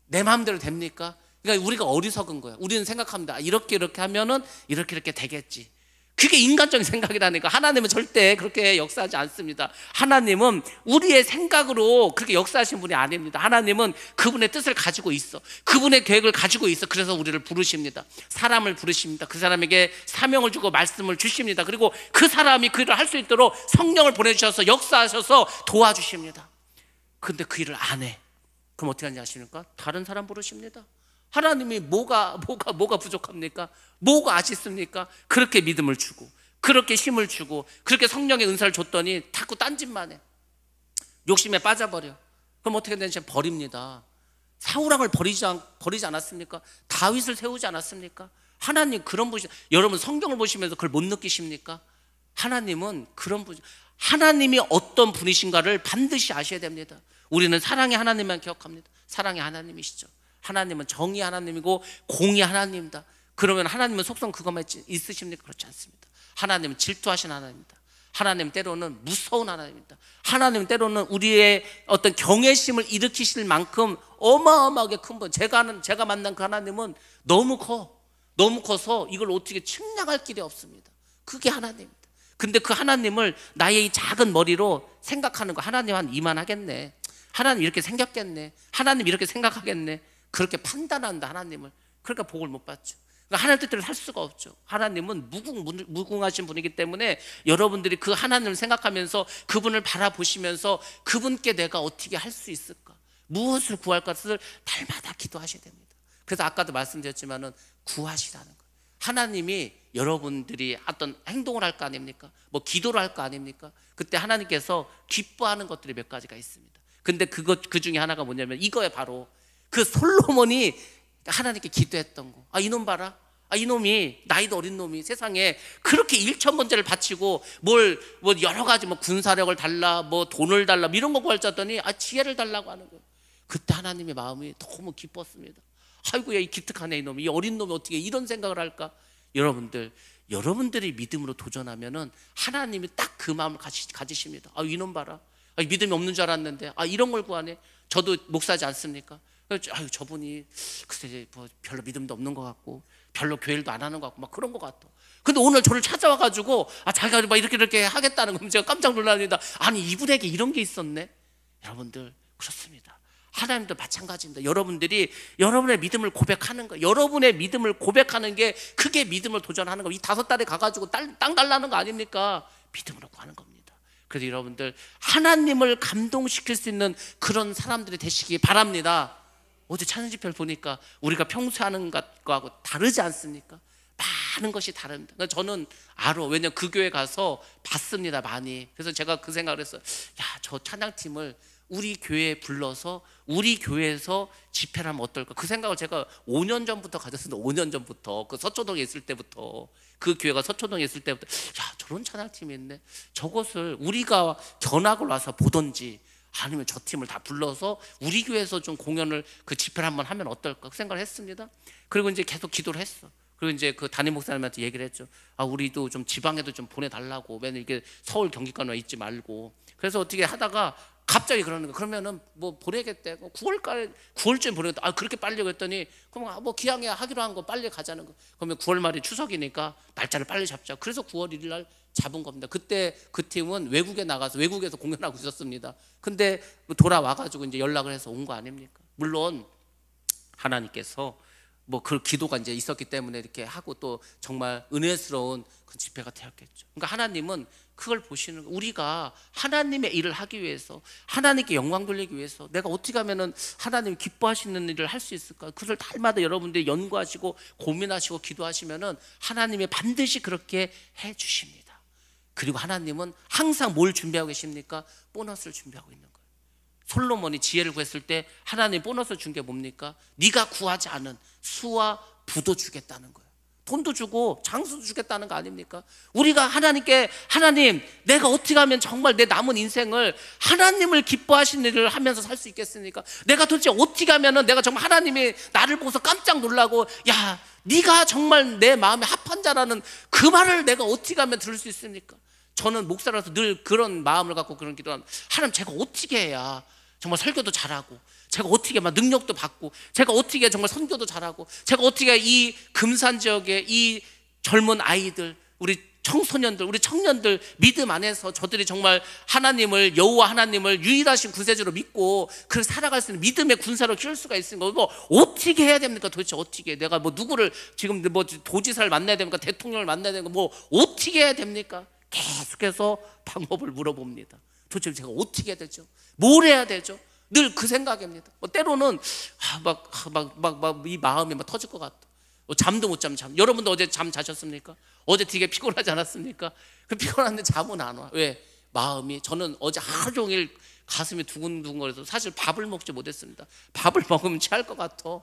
내 마음대로 됩니까? 그러니까 우리가 어리석은 거야. 우리는 생각합니다. 이렇게 하면은 이렇게 되겠지. 그게 인간적인 생각이라니까. 하나님은 절대 그렇게 역사하지 않습니다. 하나님은 우리의 생각으로 그렇게 역사하신 분이 아닙니다. 하나님은 그분의 뜻을 가지고 있어. 그분의 계획을 가지고 있어. 그래서 우리를 부르십니다. 사람을 부르십니다. 그 사람에게 사명을 주고 말씀을 주십니다. 그리고 그 사람이 그 일을 할 수 있도록 성령을 보내주셔서 역사하셔서 도와주십니다. 근데 그 일을 안 해. 그럼 어떻게 하는지 아십니까? 다른 사람 부르십니다. 하나님이 뭐가 부족합니까? 뭐가 아쉽습니까? 그렇게 믿음을 주고, 그렇게 힘을 주고, 그렇게 성령의 은사를 줬더니 자꾸 딴짓만 해. 욕심에 빠져버려. 그럼 어떻게 되는지 버립니다. 사울왕을 버리지 않았습니까? 다윗을 세우지 않았습니까? 하나님 그런 분이, 여러분 성경을 보시면서 그걸 못 느끼십니까? 하나님은 그런 분, 하나님이 어떤 분이신가를 반드시 아셔야 됩니다. 우리는 사랑의 하나님만 기억합니다. 사랑의 하나님이시죠. 하나님은 정의 하나님이고 공의 하나님입니다. 그러면 하나님은 속성 그것만 있으십니까? 그렇지 않습니다. 하나님은 질투하신 하나님입니다. 하나님 때로는 무서운 하나님입니다. 하나님 때로는 우리의 어떤 경외심을 일으키실 만큼 어마어마하게 큰 분, 제가 만난 그 하나님은 너무 커서 이걸 어떻게 측량할 길이 없습니다. 그게 하나님입니다. 근데 그 하나님을 나의 이 작은 머리로 생각하는 거, 하나님 한 이만하겠네, 하나님 이렇게 생겼겠네, 하나님 이렇게 생각하겠네, 그렇게 판단한다 하나님을. 그러니까 복을 못 받죠. 그러니까 하나님 뜻대로 살 수가 없죠. 하나님은 무궁하신 분이기 때문에 여러분들이 그 하나님을 생각하면서 그분을 바라보시면서 그분께 내가 어떻게 할 수 있을까, 무엇을 구할 것을 날마다 기도하셔야 됩니다. 그래서 아까도 말씀드렸지만은 구하시라는 거예요. 하나님이 여러분들이 어떤 행동을 할 거 아닙니까? 뭐 기도를 할 거 아닙니까? 그때 하나님께서 기뻐하는 것들이 몇 가지가 있습니다. 근데 그 중에 하나가 뭐냐면 이거에 바로 그 솔로몬이 하나님께 기도했던 거. 아, 이놈 봐라. 아, 이놈이, 나이도 어린 놈이 세상에 그렇게 일천번제를 바치고 뭐 여러 가지 뭐 군사력을 달라, 뭐 돈을 달라, 이런 거 구할 줄 알았더니 지혜를 달라고 하는 거예요. 그때 하나님의 마음이 너무 기뻤습니다. 아이고, 야, 이 기특하네 이놈이, 이 어린 놈이 어떻게 이런 생각을 할까? 여러분들이 믿음으로 도전하면은 하나님이 딱 그 마음을 가지십니다. 아, 이놈 봐라. 아, 믿음이 없는 줄 알았는데 이런 걸 구하네. 저도 목사지 않습니까? 아유, 저분이 글쎄 뭐 별로 믿음도 없는 것 같고 별로 교회도 안 하는 것 같고 막 그런 것 같아. 근데 오늘 저를 찾아와가지고 자기가 막 이렇게 하겠다는 거면 제가 깜짝 놀랍니다. 아니, 이분에게 이런 게 있었네. 여러분들, 그렇습니다. 하나님도 마찬가지입니다. 여러분들이 여러분의 믿음을 고백하는 거, 여러분의 믿음을 고백하는 게 그게 믿음을 도전하는 거. 이 5달에 가가지고 땅 달라는 거 아닙니까? 믿음으로 구하는 겁니다. 그래서 여러분들, 하나님을 감동시킬 수 있는 그런 사람들이 되시기 바랍니다. 어제 찬양 집회를 보니까 우리가 평소에 하는 것하고 다르지 않습니까? 많은 것이 다릅니다. 그러니까 저는 알아. 왜냐면 그 교회 가서 봤습니다, 많이. 그래서 제가 그 생각을 했어요. 야, 저 찬양팀을 우리 교회에 불러서 우리 교회에서 집회를 하면 어떨까? 그 생각을 제가 5년 전부터 가졌습니다. 5년 전부터. 그 서초동에 있을 때부터, 그 교회가 서초동에 있을 때부터, 야, 저런 찬양팀이 있네. 저것을 우리가 견학을 와서 보던지 아니면 저 팀을 다 불러서 우리 교회에서 좀 공연을, 그 집회를 한번 하면 어떨까? 그 생각을 했습니다. 그리고 이제 계속 기도를 했어. 그리고 이제 그 담임 목사님한테 얘기를 했죠. 아, 우리도 좀 지방에도 좀 보내달라고. 맨날 이게 서울 경기권에 있지 말고. 그래서 어떻게 하다가 갑자기 그러는 거. 그러면은 뭐 보내겠대. 9월쯤 보내겠다. 아, 그렇게 빨리 했더니, 그럼 뭐 기왕에 하기로 한 거 빨리 가자는 거. 그러면 9월 말이 추석이니까 날짜를 빨리 잡자. 그래서 9월 1일 날 잡은 겁니다. 그때 그 팀은 외국에 나가서 외국에서 공연하고 있었습니다. 근데 돌아와가지고 이제 연락을 해서 온 거 아닙니까? 물론 하나님께서 뭐 그 기도가 이제 있었기 때문에 이렇게 하고 또 정말 은혜스러운 그 집회가 되었겠죠. 그러니까 하나님은 그걸 보시는 거. 우리가 하나님의 일을 하기 위해서, 하나님께 영광 돌리기 위해서 내가 어떻게 하면은 하나님 기뻐하시는 일을 할 수 있을까? 그걸 날마다 여러분들이 연구하시고 고민하시고 기도하시면은 하나님이 반드시 그렇게 해 주십니다. 그리고 하나님은 항상 뭘 준비하고 계십니까? 보너스를 준비하고 있는 거예요. 솔로몬이 지혜를 구했을 때 하나님 보너스 준 게 뭡니까? 네가 구하지 않은 수와 부도 주겠다는 거예요. 돈도 주고 장수도 주겠다는 거 아닙니까? 우리가 하나님께, 하나님, 내가 어떻게 하면 정말 내 남은 인생을 하나님을 기뻐하시는 일을 하면서 살 수 있겠습니까? 내가 도대체 어떻게 하면은 내가 정말 하나님이 나를 보고서 깜짝 놀라고, 야, 네가 정말 내 마음에 합한 자라는 그 말을 내가 어떻게 하면 들을 수 있습니까? 저는 목사라서 늘 그런 마음을 갖고 그런 기도하는, 하나님, 제가 어떻게 해야 정말 설교도 잘하고, 제가 어떻게 막 능력도 받고, 제가 어떻게 정말 선교도 잘하고, 제가 어떻게 이 금산 지역의 이 젊은 아이들, 우리 청소년들, 우리 청년들 믿음 안에서 저들이 정말 하나님을, 여호와 하나님을 유일하신 구세주로 믿고 그 살아갈 수 있는 믿음의 군사로 키울 수가 있으니까 뭐 어떻게 해야 됩니까? 도대체 어떻게, 내가 뭐 누구를 지금 뭐 도지사를 만나야 됩니까? 대통령을 만나야 됩니까? 뭐 어떻게 해야 됩니까? 계속해서 방법을 물어봅니다. 도대체 제가 어떻게 해야 되죠? 뭘 해야 되죠? 늘 그 생각입니다. 뭐 때로는 이 마음이 막 터질 것 같다. 잠도 못 자면 잠. 여러분도 어제 잠 자셨습니까? 어제 되게 피곤하지 않았습니까? 그 피곤한데 잠은 안 와. 왜? 마음이, 저는 어제 하루 종일 가슴이 두근두근거려서 사실 밥을 먹지 못했습니다. 밥을 먹으면 취할 것 같아.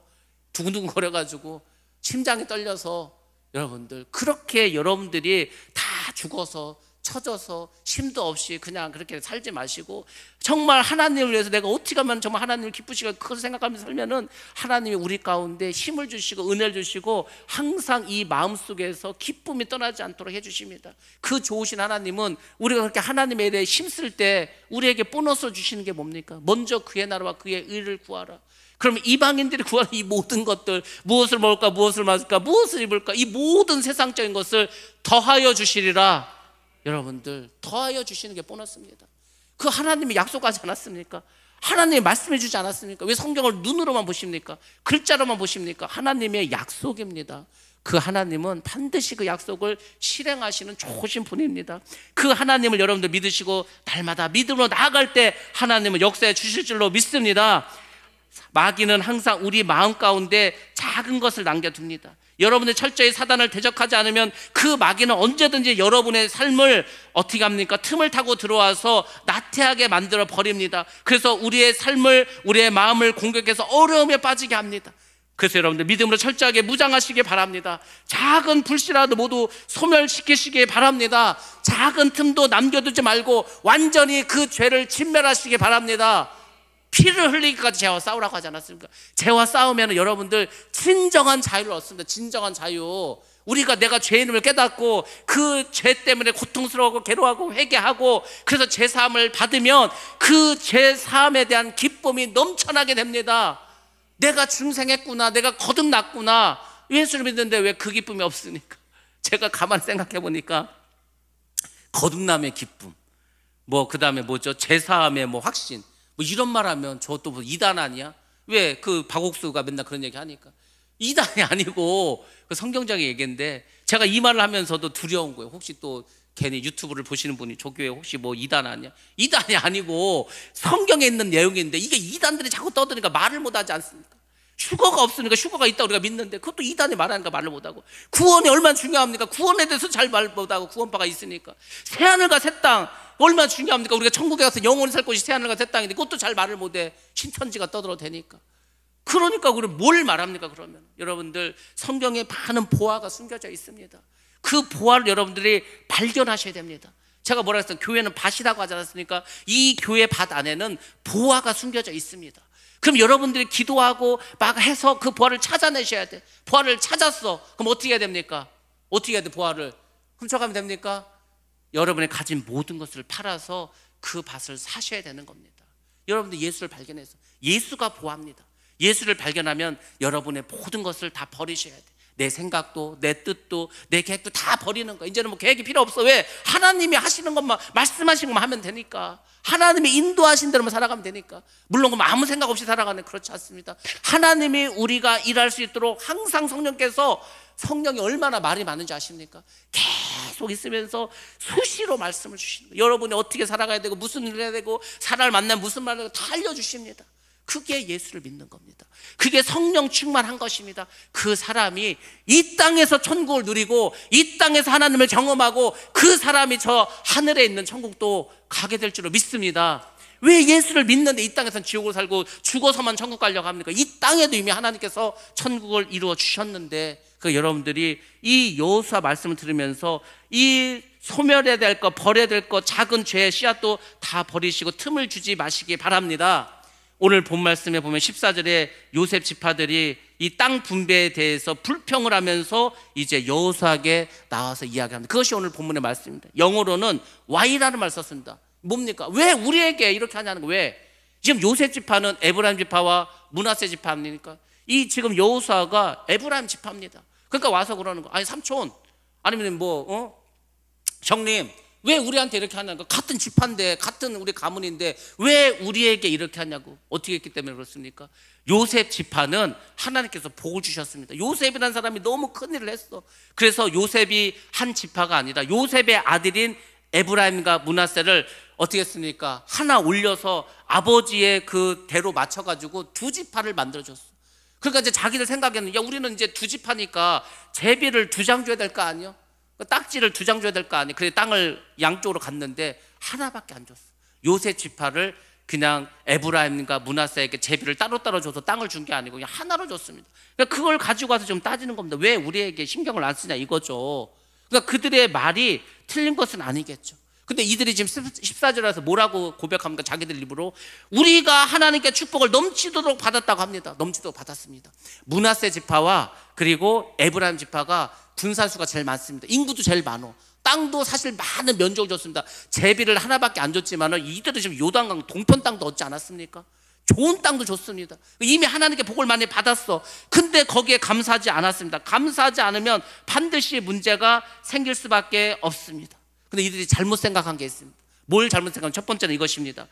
두근두근거려가지고 심장이 떨려서. 여러분들, 그렇게 여러분들이 다 죽어서 처져서 힘도 없이 그냥 그렇게 살지 마시고, 정말 하나님을 위해서 내가 어떻게 하면 정말 하나님을 기쁘시고 그걸 생각하면서 살면은 하나님이 우리 가운데 힘을 주시고 은혜를 주시고 항상 이 마음속에서 기쁨이 떠나지 않도록 해주십니다. 그 좋으신 하나님은 우리가 그렇게 하나님에 대해 힘쓸 때 우리에게 보너스를 주시는 게 뭡니까? 먼저 그의 나라와 그의 의를 구하라. 그러면 이방인들이 구하는 이 모든 것들, 무엇을 먹을까, 무엇을 마실까, 무엇을 입을까, 이 모든 세상적인 것을 더하여 주시리라. 여러분들, 더하여 주시는 게 보너스입니다. 그 하나님이 약속하지 않았습니까? 하나님이 말씀해 주지 않았습니까? 왜 성경을 눈으로만 보십니까? 글자로만 보십니까? 하나님의 약속입니다. 그 하나님은 반드시 그 약속을 실행하시는 좋으신 분입니다. 그 하나님을 여러분들 믿으시고 날마다 믿음으로 나아갈 때 하나님은 역사해 주실 줄로 믿습니다. 마귀는 항상 우리 마음 가운데 작은 것을 남겨둡니다. 여러분이 철저히 사단을 대적하지 않으면 그 마귀는 언제든지 여러분의 삶을 어떻게 합니까? 틈을 타고 들어와서 나태하게 만들어 버립니다. 그래서 우리의 삶을, 우리의 마음을 공격해서 어려움에 빠지게 합니다. 그래서 여러분들 믿음으로 철저하게 무장하시기 바랍니다. 작은 불씨라도 모두 소멸시키시기 바랍니다. 작은 틈도 남겨두지 말고 완전히 그 죄를 진멸하시기 바랍니다. 피를 흘리기까지 죄와 싸우라고 하지 않았습니까? 죄와 싸우면 여러분들 진정한 자유를 얻습니다. 진정한 자유. 우리가 내가 죄인임을 깨닫고 그 죄 때문에 고통스러워하고 괴로워하고 회개하고 그래서 죄사함을 받으면 그 죄사함에 대한 기쁨이 넘쳐나게 됩니다. 내가 중생했구나, 내가 거듭났구나. 예수를 믿는데 왜 그 기쁨이 없습니까? 제가 가만히 생각해 보니까 거듭남의 기쁨, 뭐 그 다음에 뭐죠? 죄사함의 뭐 확신, 뭐 이런 말 하면 저 또 뭐 이단 아니야? 왜 그 박옥수가 맨날 그런 얘기 하니까 이단이 아니고 그 성경적인 얘기인데 제가 이 말을 하면서도 두려운 거예요. 혹시 또 괜히 유튜브를 보시는 분이 조교회 혹시 뭐 이단 아니야? 이단이 아니고 성경에 있는 내용인데 이게 이단들이 자꾸 떠드니까 말을 못하지 않습니까? 휴거가 없으니까 휴거가 있다고 우리가 믿는데 그것도 이단이 말하니까 말을 못하고, 구원이 얼마나 중요합니까? 구원에 대해서 잘 말 못하고 구원파가 있으니까. 새하늘과 새 땅 얼마나 중요합니까? 우리가 천국에 가서 영원히 살 곳이 새하늘과 새 땅인데 그것도 잘 말을 못해. 신천지가 떠들어도 되니까. 그러니까 우리 뭘 말합니까? 그러면 여러분들, 성경에 많은 보화가 숨겨져 있습니다. 그 보화를 여러분들이 발견하셔야 됩니다. 제가 뭐라 했어요? 교회는 밭이라고 하지 않았습니까? 이 교회 밭 안에는 보화가 숨겨져 있습니다. 그럼 여러분들이 기도하고 막 해서 그 보화를 찾아내셔야 돼. 보화를 찾았어. 그럼 어떻게 해야 됩니까? 어떻게 해야 돼? 보화를 훔쳐가면 됩니까? 여러분이 가진 모든 것을 팔아서 그 밭을 사셔야 되는 겁니다. 여러분들 예수를 발견해서, 예수가 보화입니다. 예수를 발견하면 여러분의 모든 것을 다 버리셔야 돼. 내 생각도, 내 뜻도, 내 계획도 다 버리는 거야. 이제는 뭐 계획이 필요 없어. 왜? 하나님이 하시는 것만, 말씀하신 것만 하면 되니까. 하나님이 인도하신 대로만 살아가면 되니까. 물론 그럼 아무 생각 없이 살아가는, 그렇지 않습니다. 하나님이 우리가 일할 수 있도록 항상 성령께서, 성령이 얼마나 말이 많은지 아십니까? 계속 있으면서 수시로 말씀을 주시는 거예요. 여러분이 어떻게 살아가야 되고 무슨 일을 해야 되고 사람을 만나면 무슨 말을 해야 되고 다 알려주십니다. 그게 예수를 믿는 겁니다. 그게 성령 충만한 것입니다. 그 사람이 이 땅에서 천국을 누리고 이 땅에서 하나님을 경험하고 그 사람이 저 하늘에 있는 천국도 가게 될 줄로 믿습니다. 왜 예수를 믿는데 이 땅에서는 지옥을 살고 죽어서만 천국 가려고 합니까? 이 땅에도 이미 하나님께서 천국을 이루어 주셨는데, 그 여러분들이 이 여호수아 말씀을 들으면서 이 소멸해야 될 것, 버려야 될 것, 작은 죄의 씨앗도 다 버리시고 틈을 주지 마시기 바랍니다. 오늘 본 말씀에 보면 14절에 요셉 지파들이 이 땅 분배에 대해서 불평을 하면서 이제 여호수아에게 나와서 이야기합니다. 그것이 오늘 본문의 말씀입니다. 영어로는 Why라는 말을 썼습니다. 뭡니까? 왜 우리에게 이렇게 하냐는 거예요. 왜? 지금 요셉 지파는 에브라임 지파와 므낫세 지파 아닙니까? 이 지금 여호수아가 에브라임 지파입니다. 그러니까 와서 그러는 거. 아니 삼촌, 아니면 형님, 왜 우리한테 이렇게 하냐고. 같은 지파인데, 같은 우리 가문인데 왜 우리에게 이렇게 하냐고. 어떻게 했기 때문에 그렇습니까? 요셉 지파는 하나님께서 복을 주셨습니다. 요셉이라는 사람이 너무 큰일을 했어. 그래서 요셉이 한 지파가 아니라 요셉의 아들인 에브라임과 므낫세를 어떻게 했습니까? 하나 올려서 아버지의 그 대로 맞춰가지고 두 지파를 만들어줬어. 그러니까 이제 자기들 생각에는, 야, 우리는 이제 두 지파니까 제비를 2장 줘야 될 거 아니야? 딱지를 2장 줘야 될 거 아니야? 그래 땅을 양쪽으로 갔는데 하나밖에 안 줬어. 요셉 지파를 그냥 에브라임과 므낫세에게 제비를 따로따로 줘서 땅을 준 게 아니고 그냥 하나로 줬습니다. 그러니까 그걸 가지고 와서 좀 따지는 겁니다. 왜 우리에게 신경을 안 쓰냐 이거죠. 그러니까 그들의 말이 틀린 것은 아니겠죠. 근데 이들이 지금 14절에서 뭐라고 고백합니까? 자기들 입으로 우리가 하나님께 축복을 넘치도록 받았다고 합니다. 넘치도록 받았습니다. 므낫세 지파와 그리고 에브라임 지파가 군사수가 제일 많습니다. 인구도 제일 많어. 땅도 사실 많은 면적을 줬습니다. 제비를 하나밖에 안 줬지만 이들은 지금 요단강 동편 땅도 얻지 않았습니까? 좋은 땅도 줬습니다. 이미 하나님께 복을 많이 받았어. 근데 거기에 감사하지 않았습니다. 감사하지 않으면 반드시 문제가 생길 수밖에 없습니다. 근데 이들이 잘못 생각한 게 있습니다. 뭘 잘못 생각하면 첫 번째는 이것입니다.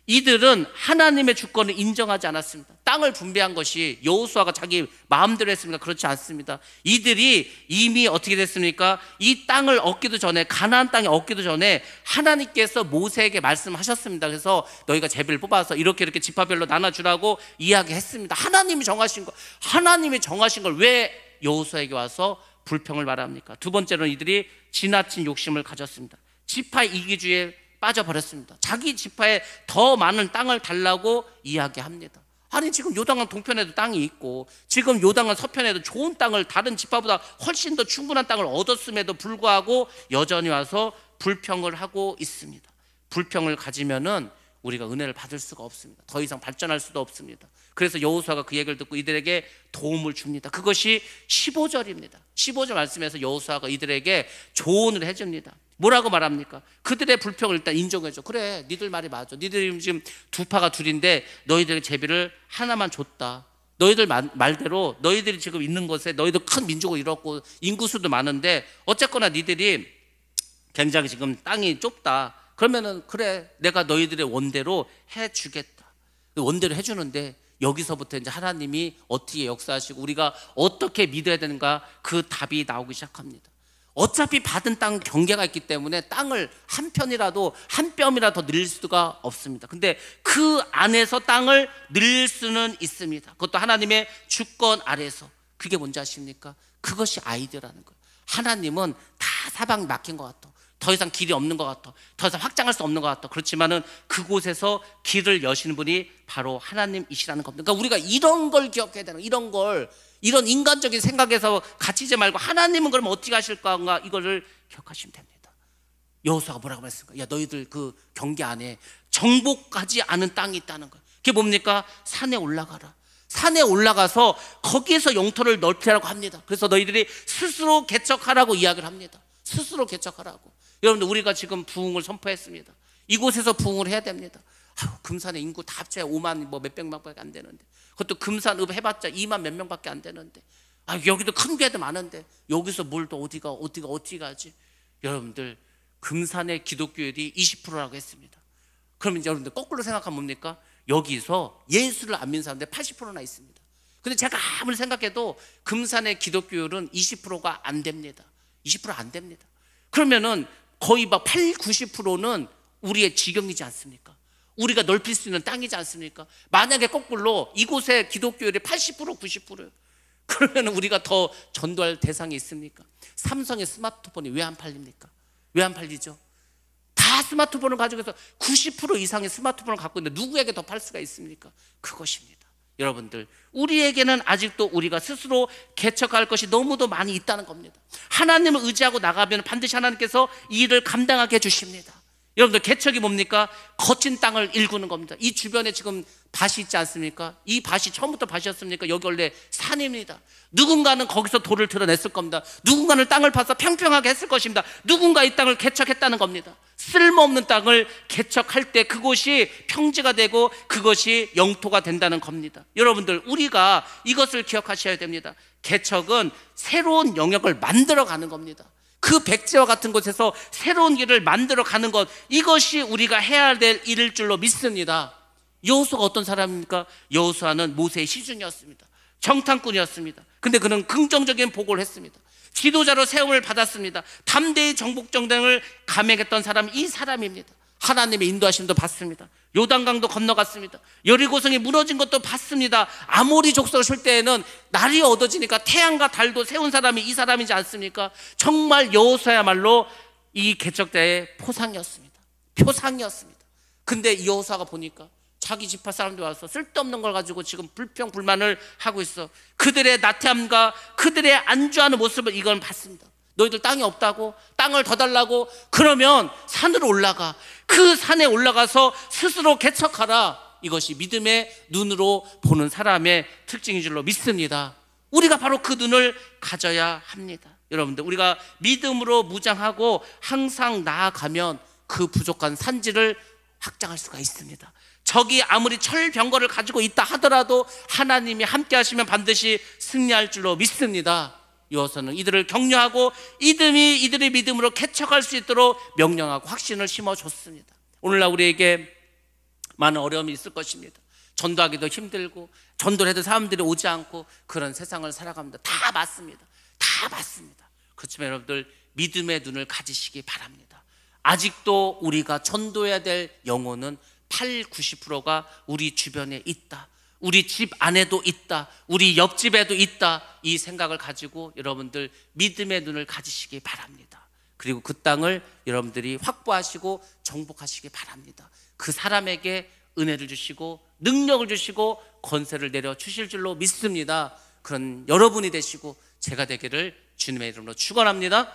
이들은 하나님의 주권을 인정하지 않았습니다. 땅을 분배한 것이 여호수아가 자기 마음대로 했습니까? 그렇지 않습니다. 이들이 이미 어떻게 됐습니까? 이 땅을 얻기도 전에, 가나안 땅에 얻기도 전에 하나님께서 모세에게 말씀하셨습니다. 그래서 너희가 제비를 뽑아서 이렇게 지파별로 나눠주라고 이야기했습니다. 하나님이 정하신 거, 하나님이 정하신 걸 왜 여호수아에게 와서 불평을 말합니까? 두 번째로는 이들이 지나친 욕심을 가졌습니다. 지파 이기주의에 빠져버렸습니다. 자기 지파에 더 많은 땅을 달라고 이야기합니다. 아니 지금 요단강 동편에도 땅이 있고 지금 요단강 서편에도 좋은 땅을 다른 지파보다 훨씬 더 충분한 땅을 얻었음에도 불구하고 여전히 와서 불평을 하고 있습니다. 불평을 가지면은 우리가 은혜를 받을 수가 없습니다. 더 이상 발전할 수도 없습니다. 그래서 여호수아가 그 얘기를 듣고 이들에게 도움을 줍니다. 그것이 15절입니다. 15절 말씀에서 여호수아가 이들에게 조언을 해줍니다. 뭐라고 말합니까? 그들의 불평을 일단 인정해줘. 그래, 니들 말이 맞아. 니들이 지금 두 파가 둘인데 너희들의 제비를 하나만 줬다. 너희들 말대로 너희들이 지금 있는 곳에 너희들 큰 민족을 이뤘고 인구수도 많은데 어쨌거나 니들이 굉장히 지금 땅이 좁다. 그러면은 그래, 내가 너희들의 원대로 해주겠다. 원대로 해주는데 여기서부터 이제 하나님이 어떻게 역사하시고 우리가 어떻게 믿어야 되는가, 그 답이 나오기 시작합니다. 어차피 받은 땅 경계가 있기 때문에 땅을 한 편이라도 한 뼘이라도 더 늘릴 수가 없습니다. 근데 그 안에서 땅을 늘릴 수는 있습니다. 그것도 하나님의 주권 아래서. 그게 뭔지 아십니까? 그것이 아이디어라는 거예요. 하나님은 다 사방 막힌 것 같아. 더 이상 길이 없는 것 같아. 더 이상 확장할 수 없는 것 같아. 그렇지만은 그곳에서 길을 여시는 분이 바로 하나님이시라는 겁니다. 그러니까 우리가 이런 걸 기억해야 되는, 이런 걸, 이런 인간적인 생각에서 갇히지 말고 하나님은 그럼 어떻게 하실까, 이거를 기억하시면 됩니다. 여호수아가 뭐라고 말했습니까? 야, 너희들 그 경계 안에 정복하지 않은 땅이 있다는 거예요. 그게 뭡니까? 산에 올라가라. 산에 올라가서 거기에서 영토를 넓히라고 합니다. 그래서 너희들이 스스로 개척하라고 이야기를 합니다. 스스로 개척하라고. 여러분들, 우리가 지금 부흥을 선포했습니다. 이곳에서 부흥을 해야 됩니다. 금산의 인구 다 합쳐야 5만 뭐 몇백만밖에 안 되는데, 그것도 금산읍 해봤자 2만 몇 명밖에 안 되는데, 여기도 큰 교회도 많은데 여기서 뭘 또 어디가 가지? 여러분들, 금산의 기독교율이 20%라고 했습니다. 그러면 여러분들 거꾸로 생각하면 뭡니까? 여기서 예수를 안 믿는 사람들 80%나 있습니다. 근데 제가 아무리 생각해도 금산의 기독교율은 20%가 안 됩니다. 20% 안 됩니다. 그러면은 거의 막 90%는 우리의 지경이지 않습니까? 우리가 넓힐 수 있는 땅이지 않습니까? 만약에 거꾸로 이곳의 기독교율이 80%, 90%예요. 그러면 우리가 더 전도할 대상이 있습니까? 삼성의 스마트폰이 왜 안 팔립니까? 왜 안 팔리죠? 다 스마트폰을 가지고 있어 90% 이상의 스마트폰을 갖고 있는데 누구에게 더 팔 수가 있습니까? 그것입니다. 여러분들, 우리에게는 아직도 우리가 스스로 개척할 것이 너무도 많이 있다는 겁니다. 하나님을 의지하고 나가면 반드시 하나님께서 이 일을 감당하게 해주십니다. 여러분들, 개척이 뭡니까? 거친 땅을 일구는 겁니다. 이 주변에 지금 밭이 있지 않습니까? 이 밭이 처음부터 밭이었습니까? 여기 원래 산입니다. 누군가는 거기서 돌을 드러냈을 겁니다. 누군가는 땅을 파서 평평하게 했을 것입니다. 누군가 이 땅을 개척했다는 겁니다. 쓸모없는 땅을 개척할 때 그곳이 평지가 되고 그것이 영토가 된다는 겁니다. 여러분들, 우리가 이것을 기억하셔야 됩니다. 개척은 새로운 영역을 만들어가는 겁니다. 그 백제와 같은 곳에서 새로운 길을 만들어 가는 것, 이것이 우리가 해야 될 일일 줄로 믿습니다. 여호수아가 어떤 사람입니까? 여호수아는 모세의 시중이었습니다. 정탐꾼이었습니다. 근데 그는 긍정적인 보고를 했습니다. 지도자로 세움을 받았습니다. 담대히 정복정당을 감행했던 사람이 이 사람입니다. 하나님의 인도하심도 받습니다. 요단강도 건너갔습니다. 여리고성이 무너진 것도 봤습니다. 아모리 족속을 칠 때에는 날이 어두워지니까 태양과 달도 세운 사람이 이 사람이지 않습니까? 정말 여호수아야말로 이 개척자의 표상이었습니다. 근데 여호수아가 보니까 자기 지파 사람들 와서 쓸데없는 걸 가지고 지금 불평불만을 하고 있어. 그들의 나태함과 그들의 안주하는 모습을 이건 봤습니다. 너희들 땅이 없다고? 땅을 더 달라고? 그러면 산으로 올라가. 그 산에 올라가서 스스로 개척하라. 이것이 믿음의 눈으로 보는 사람의 특징인 줄로 믿습니다. 우리가 바로 그 눈을 가져야 합니다. 여러분들, 우리가 믿음으로 무장하고 항상 나아가면 그 부족한 산지를 확장할 수가 있습니다. 적이 아무리 철병거를 가지고 있다 하더라도 하나님이 함께 하시면 반드시 승리할 줄로 믿습니다. 여호수아는 이들을 격려하고 이들이 믿음으로 개척할 수 있도록 명령하고 확신을 심어줬습니다. 오늘날 우리에게 많은 어려움이 있을 것입니다. 전도하기도 힘들고 전도를 해도 사람들이 오지 않고 그런 세상을 살아갑니다. 다 맞습니다. 그렇지만 여러분들, 믿음의 눈을 가지시기 바랍니다. 아직도 우리가 전도해야 될 영혼은 90%가 우리 주변에 있다. 우리 집 안에도 있다. 우리 옆집에도 있다. 이 생각을 가지고 여러분들 믿음의 눈을 가지시기 바랍니다. 그리고 그 땅을 여러분들이 확보하시고 정복하시기 바랍니다. 그 사람에게 은혜를 주시고 능력을 주시고 권세를 내려주실 줄로 믿습니다. 그런 여러분이 되시고 제가 되기를 주님의 이름으로 축원합니다.